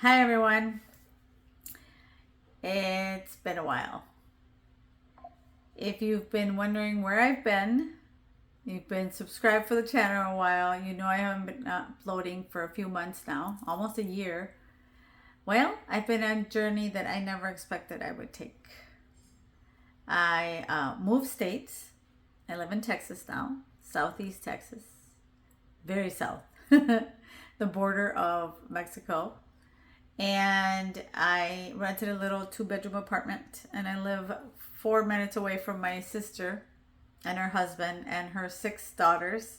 Hi everyone. It's been a while. If you've been wondering where I've been, you've been subscribed for the channel a while, you know I haven't been uploading for a few months now, almost a year. Well, I've been on a journey that I never expected I would take. I moved states. I live in Texas now, southeast Texas, very south, the border of Mexico. And I rented a little 2-bedroom apartment, and I live 4 minutes away from my sister and her husband and her 6 daughters,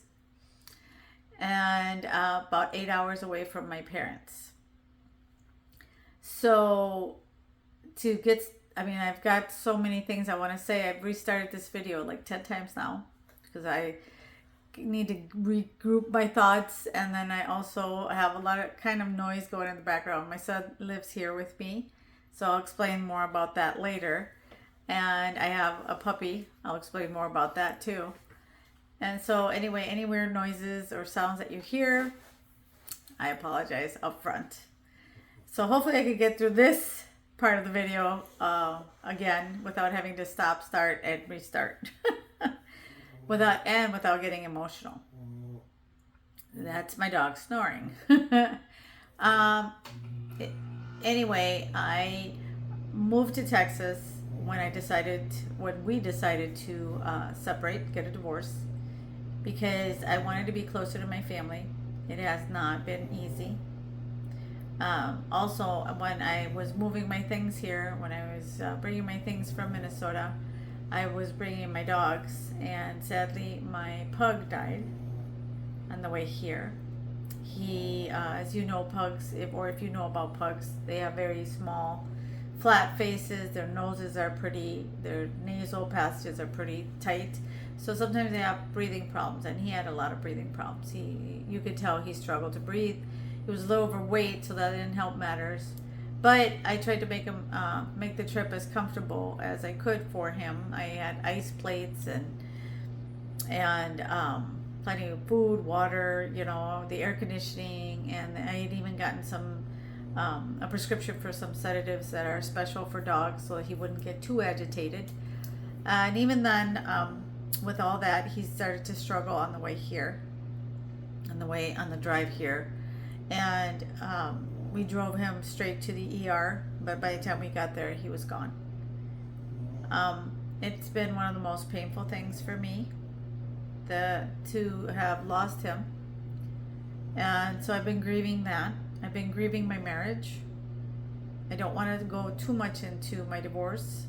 and about 8 hours away from my parents. So to get, I've got so many things I want to say. I've restarted this video like 10 times now because I need to regroup my thoughts, and then I also have a lot of kind of noise going in the background. My son lives here with me, so I'll explain more about that later. And I have a puppy. I'll explain more about that too. And so anyway, any weird noises or sounds that you hear, I apologize up front. So hopefully I could get through this part of the video again without having to stop, start, and restart. without getting emotional. That's my dog snoring. um, anyway, I moved to Texas when we decided to separate, get a divorce, because I wanted to be closer to my family. It has not been easy. Also, when I was moving my things here, when I was bringing my things from Minnesota, I was bringing my dogs, and sadly my pug died on the way here. He, as you know, pugs, if you know about pugs, they have very small, flat faces. Their noses are their nasal passages are pretty tight. So sometimes they have breathing problems, and he had a lot of breathing problems. You could tell he struggled to breathe. He was a little overweight, so that didn't help matters. But I tried to make him make the trip as comfortable as I could for him. I had ice plates and plenty of food, water, the air conditioning, and I had even gotten a prescription for some sedatives that are special for dogs so that he wouldn't get too agitated. And even then, with all that, he started to struggle on the way here, on the drive here, and we drove him straight to the ER, but by the time we got there, he was gone. It's been one of the most painful things for me to have lost him. And so I've been grieving that. I've been grieving my marriage. I don't want to go too much into my divorce.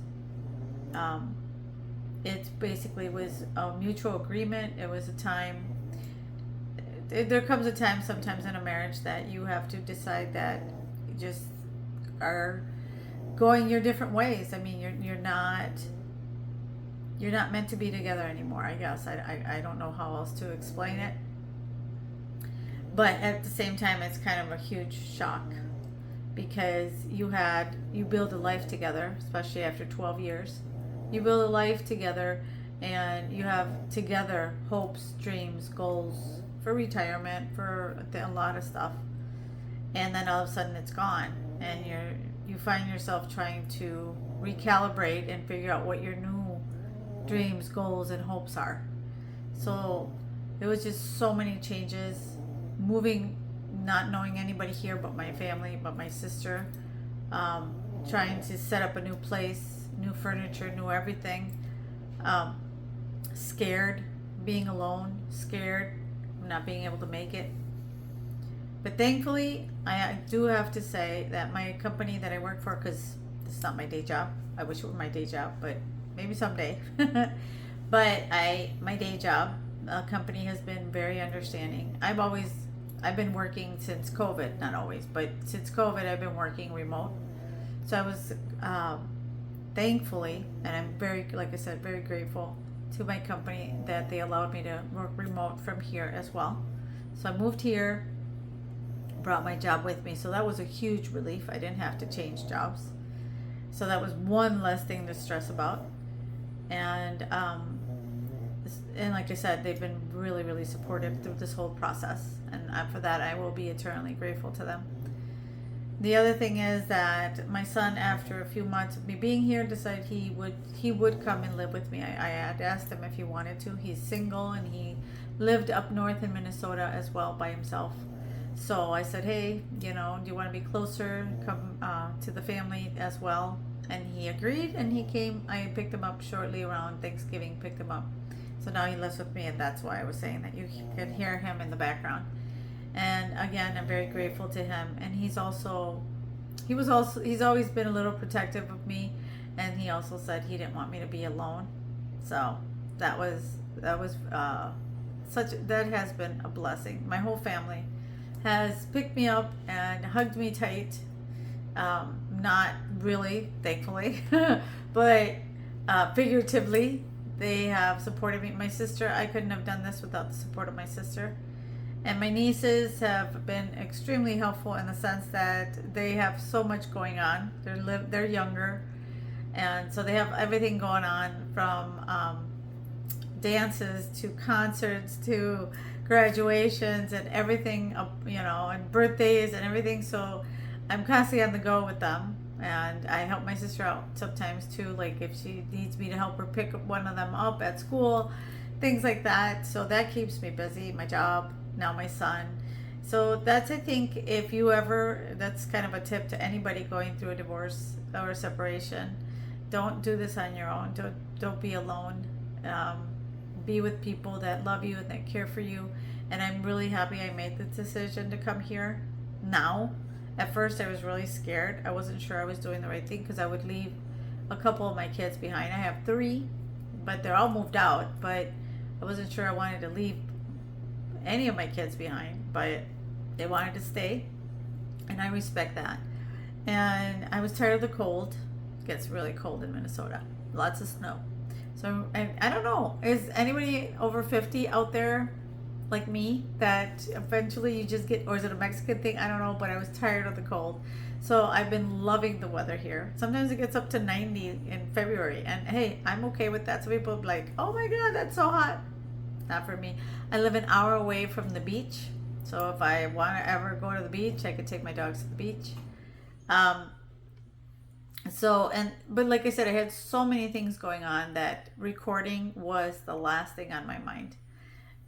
It basically was a mutual agreement. It was a time. There comes a time sometimes in a marriage that you have to decide that you just are going your different ways. You're not meant to be together anymore, I guess. I don't know how else to explain it. But at the same time, it's kind of a huge shock because you build a life together, especially after 12 years. You build a life together, and you have together hopes, dreams, goals for retirement, for a lot of stuff. And then all of a sudden it's gone, and you find yourself trying to recalibrate and figure out what your new dreams, goals, and hopes are. So it was just so many changes. Moving, not knowing anybody here but my family, but my sister, trying to set up a new place, new furniture, new everything. Scared, being alone, scared, not being able to make it. But thankfully, I do have to say that my company that I work for, because it's not my day job, I wish it were my day job, but maybe someday. But my day job, company has been very understanding. I've been working since COVID, not always, but since COVID, I've been working remote. So I was, thankfully, and I'm very, like I said, very grateful to my company that they allowed me to work remote from here as well. So I moved here, brought my job with me. So that was a huge relief. I didn't have to change jobs. So that was one less thing to stress about. And like I said, they've been really, really supportive through this whole process. And for that, I will be eternally grateful to them. The other thing is that my son, after a few months of me being here, decided he would come and live with me. I had asked him if he wanted to. He's single and he lived up north in Minnesota as well by himself. So I said, hey, you know, do you want to be closer? Come to the family as well. And he agreed, and he came. I picked him up shortly around Thanksgiving, picked him up. So now he lives with me, and that's why I was saying that you can hear him in the background. And again, I'm very grateful to him. And he's always been a little protective of me, and he also said he didn't want me to be alone. So that has been a blessing. My whole family has picked me up and hugged me tight. Not really, thankfully, but figuratively, they have supported me. My sister, I couldn't have done this without the support of my sister. And my nieces have been extremely helpful in the sense that they have so much going on. They're younger, and so they have everything going on, from dances to concerts to graduations and everything, and birthdays and everything. So I'm constantly on the go with them, and I help my sister out sometimes too, like if she needs me to help her pick one of them up at school, things like that. So that keeps me busy. My job, now my son. So that's, I think, that's kind of a tip to anybody going through a divorce or a separation. Don't do this on your own. Don't be alone. Be with people that love you and that care for you. And I'm really happy I made the decision to come here now. At first I was really scared. I wasn't sure I was doing the right thing, because I would leave a couple of my kids behind. I have 3, but they're all moved out. But I wasn't sure I wanted to leave any of my kids behind, but they wanted to stay, and I respect that. And I was tired of the cold. It gets really cold in Minnesota. Lots of snow. So I don't know. Is anybody over 50 out there like me, that eventually you just get, or is it a Mexican thing? I don't know, but I was tired of the cold. So I've been loving the weather here. Sometimes it gets up to 90 in February, and hey, I'm okay with that. Some people are like, oh my God, that's so hot. Not for me. I live an hour away from the beach. So if I want to ever go to the beach, I could take my dogs to the beach. But like I said, I had so many things going on that recording was the last thing on my mind.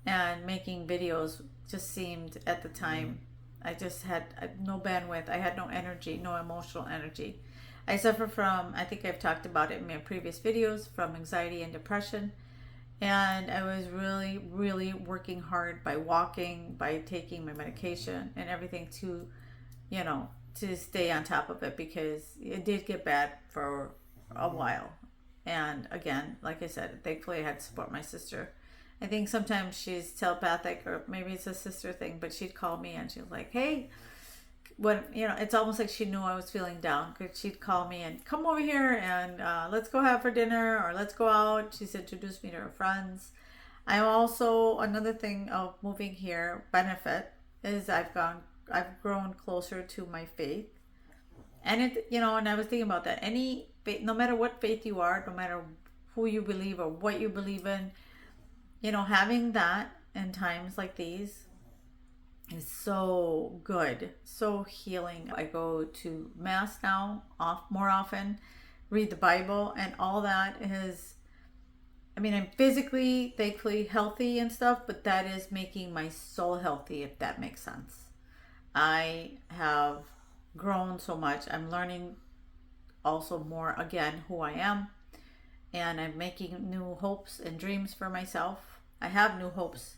And making videos just seemed, at the time, I just had no bandwidth. I had no energy, no emotional energy. I suffer from, I think I've talked about it in my previous videos, from anxiety and depression. And I was really, really working hard by walking, by taking my medication and everything to stay on top of it, because it did get bad for a while. And again, like I said, thankfully I had to support my sister. I think sometimes she's telepathic, or maybe it's a sister thing, but she'd call me and she was like, hey, it's almost like she knew I was feeling down, because she'd call me and come over here and let's go have for dinner, or let's go out. She's introduced me to her friends. I'm also, another thing of moving here, benefit, is I've grown closer to my faith. And and I was thinking about that. Any faith, no matter what faith you are, no matter who you believe or what you believe in, having that in times like these is so good, so healing. I go to mass now more often, read the Bible, and all that is, I'm physically, thankfully, healthy and stuff, but that is making my soul healthy, if that makes sense. I have grown so much. I'm learning also more, again, who I am, and I'm making new hopes and dreams for myself. I have new hopes,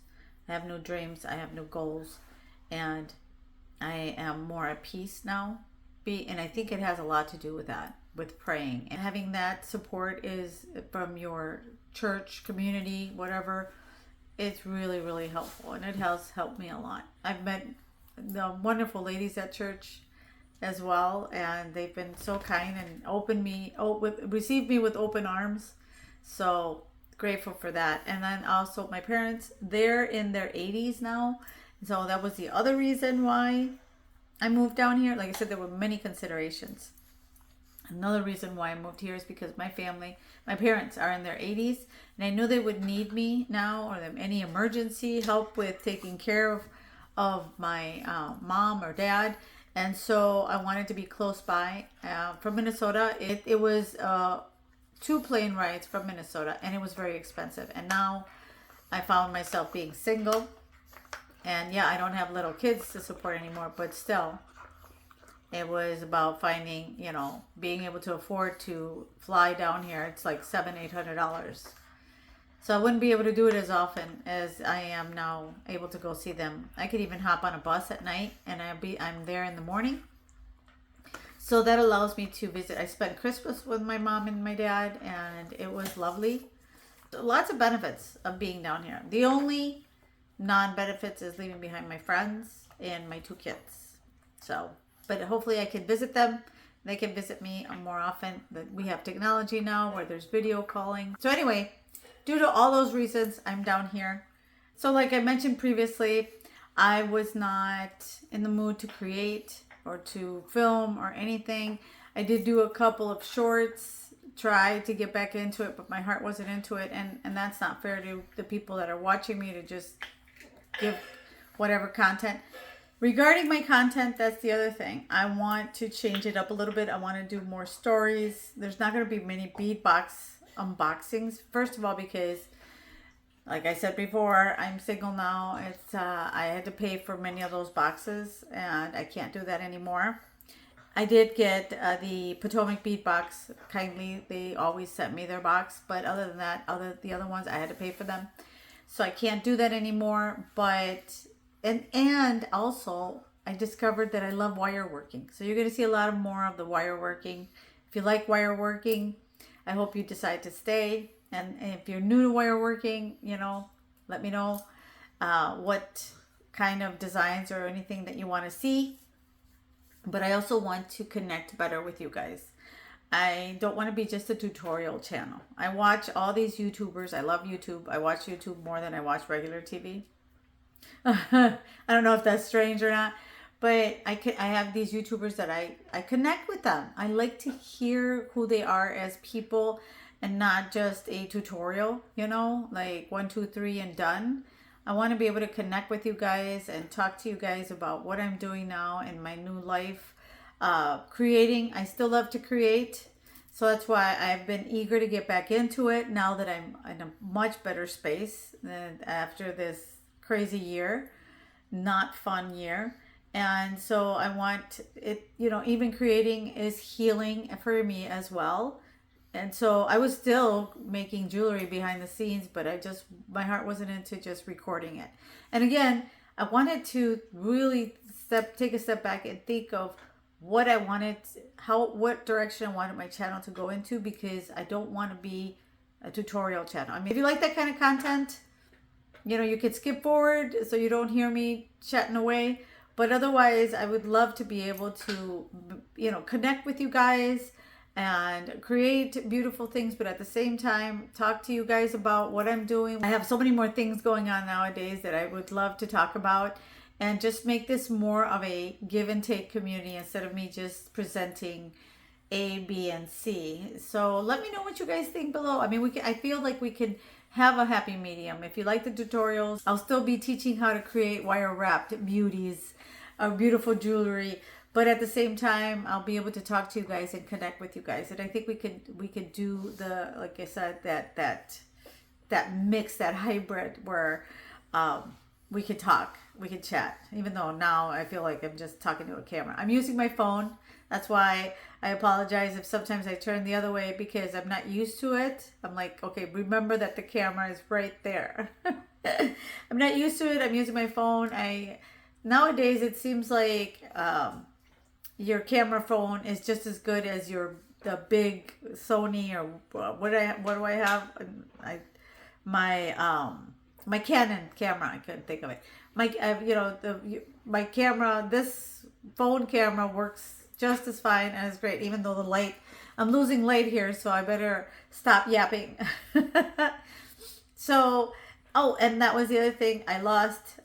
I have new dreams, I have new goals, and I am more at peace now. And I think it has a lot to do with that, with praying. And having that support is from your church, community, whatever. It's really, really helpful, and it has helped me a lot. I've met the wonderful ladies at church as well, and they've been so kind and received me with open arms. So grateful for that. And then also my parents, they're in their 80s now, so that was the other reason why I moved down here. Like I said, there were many considerations. Another reason why I moved here is because my parents are in their 80s, and I knew they would need me now, or any emergency help with taking care of my mom or dad. And so I wanted to be close by. From Minnesota, it was 2 plane rides from Minnesota, and it was very expensive. And now I found myself being single, and yeah, I don't have little kids to support anymore, but still, it was about finding, being able to afford to fly down here. It's like $700-800. So I wouldn't be able to do it as often as I am now able to go see them. I could even hop on a bus at night and I'm there in the morning. So that allows me to visit. I spent Christmas with my mom and my dad, and it was lovely. Lots of benefits of being down here. The only non-benefits is leaving behind my friends and my 2 kids. So, but hopefully I can visit them. They can visit me more often. We have technology now where there's video calling. So anyway, due to all those reasons, I'm down here. So like I mentioned previously, I was not in the mood to create or to film or anything. I did do a couple of shorts, tried to get back into it, but my heart wasn't into it. And that's not fair to the people that are watching me to just give whatever content. Regarding my content, that's the other thing. I want to change it up a little bit. I want to do more stories. There's not going to be many beadbox unboxings. First of all, because like I said before, I'm single now. I had to pay for many of those boxes, and I can't do that anymore. I did get the Potomac bead box. Kindly, they always sent me their box, but other than that, the other ones I had to pay for them, so I can't do that anymore. But and also I discovered that I love wire working, so you're going to see a lot more of the wire working. If you like wire working, I hope you decide to stay. And if you're new to wire working, let me know what kind of designs or anything that you want to see. But I also want to connect better with you guys. I don't want to be just a tutorial channel. I watch all these YouTubers. I love YouTube. I watch YouTube more than I watch regular TV. I don't know if that's strange or not, but I have these YouTubers that I connect with them. I like to hear who they are as people, and not just a tutorial, like 1, 2, 3 and done. I want to be able to connect with you guys and talk to you guys about what I'm doing now in my new life. Creating, I still love to create. So that's why I've been eager to get back into it now that I'm in a much better space than after this crazy year, not fun year. And so I want it, even creating is healing for me as well. And so I was still making jewelry behind the scenes, but my heart wasn't into just recording it. And again, I wanted to really take a step back and think of what I wanted, what direction I wanted my channel to go into, because I don't want to be a tutorial channel. I mean, if you like that kind of content, you could skip forward so you don't hear me chatting away. But otherwise, I would love to be able to, connect with you guys and create beautiful things, but at the same time talk to you guys about what I'm doing. I have so many more things going on nowadays that I would love to talk about, and just make this more of a give and take community instead of me just presenting A, B, and C. So let me know what you guys think below. I mean, I feel like we can have a happy medium. If you like the tutorials, I'll still be teaching how to create wire wrapped beauties or beautiful jewelry. But at the same time, I'll be able to talk to you guys and connect with you guys. And I think we could do like I said, that mix, that hybrid where we could talk, we could chat. Even though now I feel like I'm just talking to a camera. I'm using my phone. That's why I apologize if sometimes I turn the other way, because I'm not used to it. I'm like, okay, remember that the camera is right there. I'm not used to it. I'm using my phone. Nowadays it seems like your camera phone is just as good as the big Sony, or what do I have? My Canon camera. I couldn't think of it. My camera. This phone camera works just as fine and is great. Even though I'm losing light here, so I better stop yapping. So. Oh, and that was the other thing.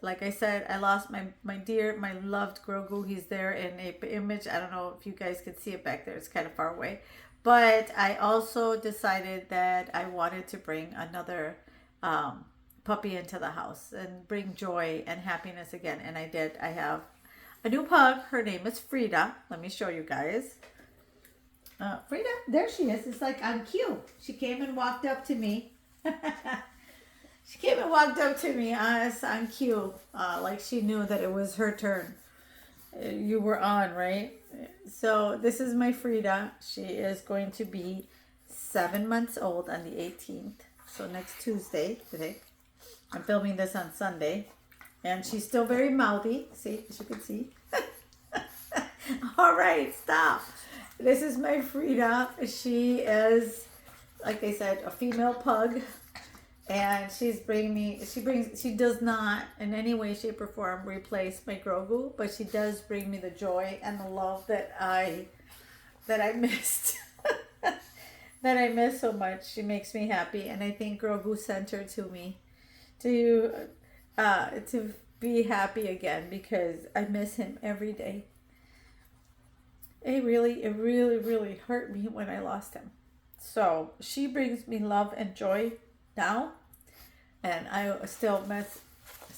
Like I said, I lost my loved Grogu. He's there in a image. I don't know if you guys can see it back there. It's kind of far away. But I also decided that I wanted to bring another puppy into the house and bring joy and happiness again. And I did. I have a new pug. Her name is Frida. Let me show you guys. Frida, there she is. It's like on cue. She came and walked up to me. She came and walked up to me on cue, like she knew that it was her turn. You were on, right? So this is my Frida. She is going to be 7 months old on the 18th. So next Tuesday, today. I'm filming this on Sunday. And she's still very mouthy. See, as you can see. All right, stop. This is my Frida. She is, like I said, a female pug. And she does not in any way, shape, or form replace my Grogu, but she does bring me the joy and the love that I missed. That I miss so much. She makes me happy, and I think Grogu sent her to me to be happy again, because I miss him every day. It really hurt me when I lost him. So she brings me love and joy now, and I still miss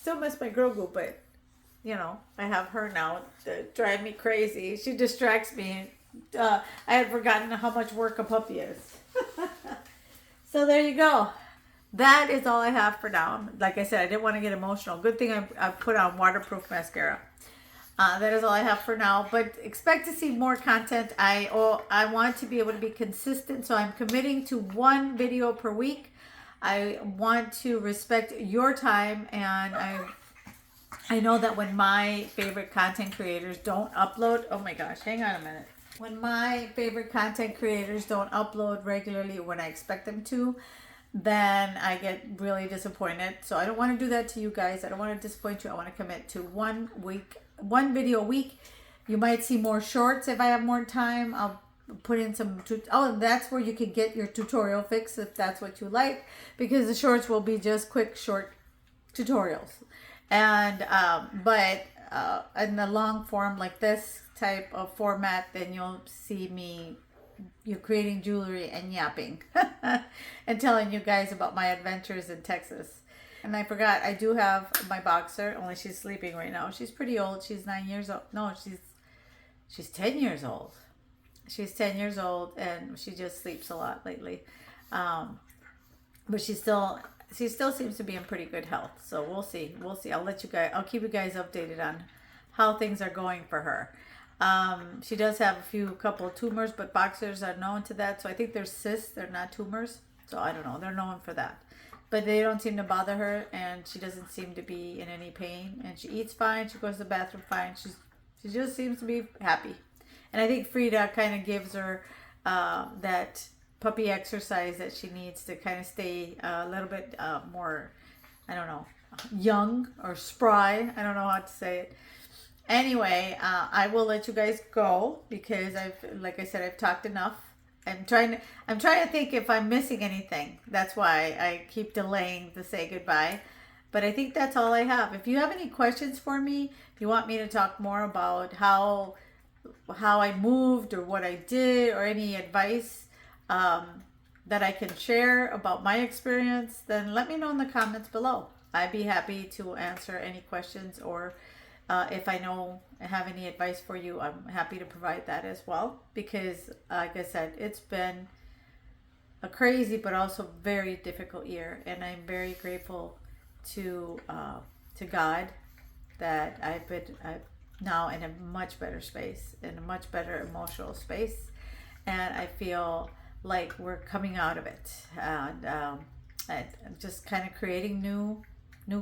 my Grogu, but you know, I have her now to drive me crazy. She distracts me. I had forgotten how much work a puppy is. So there you go. That is all I have for now. Like I said, I didn't want to get emotional. Good thing I put on waterproof mascara. That is all I have for now, but expect to see more content. I want to be able to be consistent, so I'm committing to 1 video per week. I want to respect your time, and I know that when my favorite content creators don't upload, oh my gosh, hang on a minute. When my favorite content creators don't upload regularly when I expect them to, then I get really disappointed. So I don't want to do that to you guys. I don't want to disappoint you. I want to commit to 1 video a week. You might see more shorts if I have more time. I'll put in some, and that's where you can get your tutorial fix if that's what you like, because the shorts will be just quick, short tutorials. And, but in the long form like this type of format, then you'll see me creating jewelry and yapping and telling you guys about my adventures in Texas. And I forgot, I do have my boxer, only she's sleeping right now. She's pretty old. She's 9 years old. No, she's 10 years old. She's 10 years old, and she just sleeps a lot lately. But she still seems to be in pretty good health. So we'll see. I'll keep you guys updated on how things are going for her. She does have a couple of tumors, but boxers are known to that. So I think they're cysts, they're not tumors. So I don't know. They're known for that. But they don't seem to bother her, and she doesn't seem to be in any pain. And she eats fine. She goes to the bathroom fine. She just seems to be happy. And I think Frida kind of gives her that puppy exercise that she needs to kind of stay a little bit more, I don't know, young or spry. I don't know how to say it. Anyway, I will let you guys go, because like I said, I've talked enough. I'm trying to think if I'm missing anything. That's why I keep delaying to say goodbye. But I think that's all I have. If you have any questions for me, if you want me to talk more about how I moved or what I did, or any advice that I can share about my experience, then let me know in the comments below. I'd be happy to answer any questions, or if I have any advice for you, I'm happy to provide that as well. Because like I said, it's been a crazy but also very difficult year, and I'm very grateful to God that I'm now in a much better space, in a much better emotional space, and I feel like we're coming out of it, and I'm just kind of creating new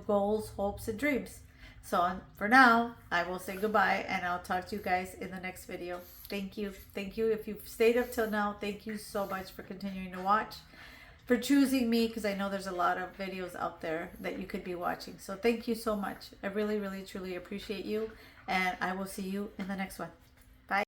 goals, hopes, and dreams. So for now, I will say goodbye, and I'll talk to you guys in the next video. Thank you. If you've stayed up till now, thank you so much for continuing to watch, for choosing me, because I know there's a lot of videos out there that you could be watching. So thank you so much. I really, truly appreciate you, and I will see you in the next one.